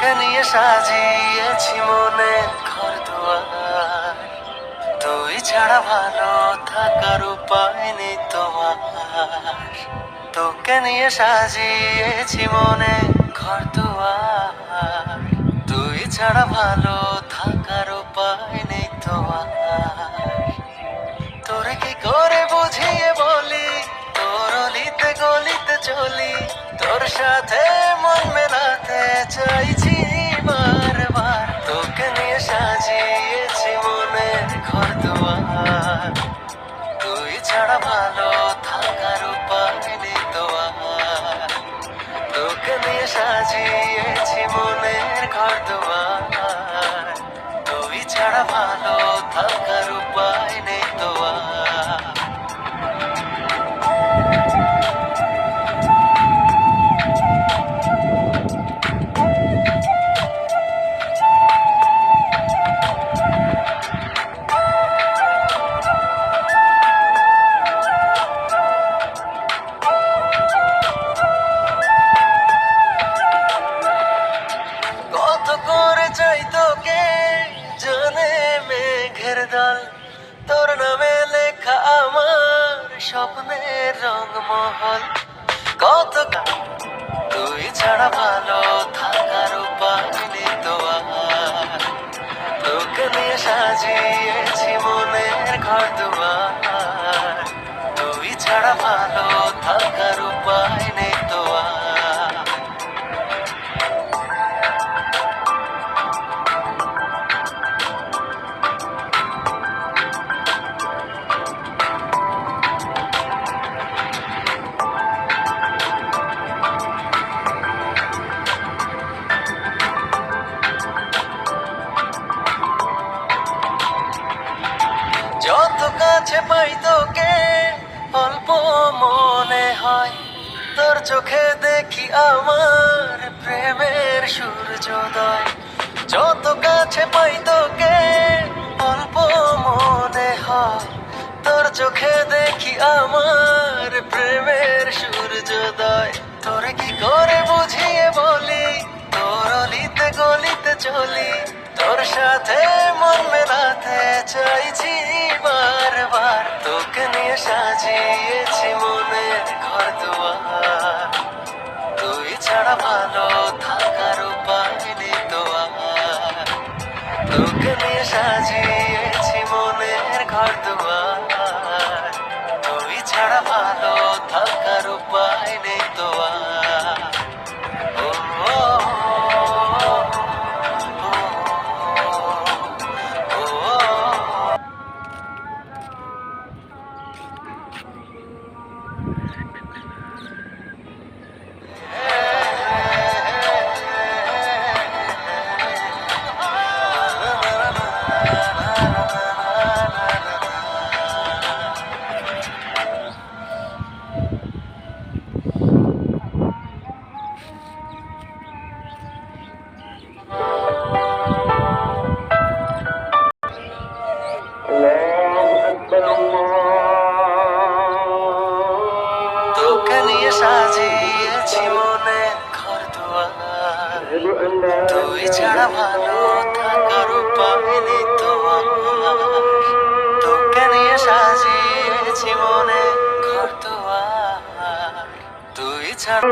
তোকে নিয়ে সাজিয়েছি মনে ঘর দুয়ার, তুই ছাড়া ভালো থাকার উপায় নেই তোমার। তোকে নিয়ে সাজিয়েছি মনে ঘর দুয়ার, তুই ছাড়া ভালো থাকার উপায় নেই তোমার। তোরে কি করে বুঝিয়ে বলি, তোর অলিতে গলিতে চলি, তোর সাথে মন মেলাতে চাইছি বারবার। তোকে নিয়ে সাজিয়েছি মনের ঘর দুয়ার, তুই ছাড়া ভালো থাকার উপায় নেই তোমার। তোকে নিয়ে সাজিয়েছি মনের ঘর দুয়ার, তুই ছাড়া ভালো থাকার উপায় নেই তোমার। কত করে চাই তোকে জানে মেঘের দল, তোর নামে লেখা আমার স্বপ্নের রংমহল। কত তুই ছাড়া ভালো থাকার উপায় নেই তোমার। তোকে নিয়ে সাজিয়েছি মনের ঘর দুয়ার, তুই ছাড়া ভালো থাকার উপায় নেই তোমার। যত কাছে পাই তোকে অল্প মনে হয়, তোর চোখে দেখি আমার প্রেমের সূর্যোদয়। যত কাছে পাই তোকে অল্প মনে হয়, তোর চোখে দেখি আমার প্রেমের সূর্যোদয়। তোরে কি করে বুঝিয়ে বলি, তোর অলিতে গলিতে চলি, তোর সাথে মন মেলাতে চাইছি বারবার। তোকে নিয়ে সাজিয়েছি মনের ঘর দুয়ার, তুই ছাড়া ভালো থাকার উপায় নেই তোমার। তোকে নিয়ে সাজিয়েছি মনের ঘর দুয়ার, তুই ছাড়া ভালো থাকার উপায় নেই তোমার। ও, ও, ও, ও, ও। তোকে নিয়ে সাজিয়েছি মনে ঘর দুয়ার, তুই ছাড়া ভালো থাকার উপায় নেই তোমার। তোকে নিয়ে সাজিয়েছি মনে ঘর দুয়ার, তুই ছাড়া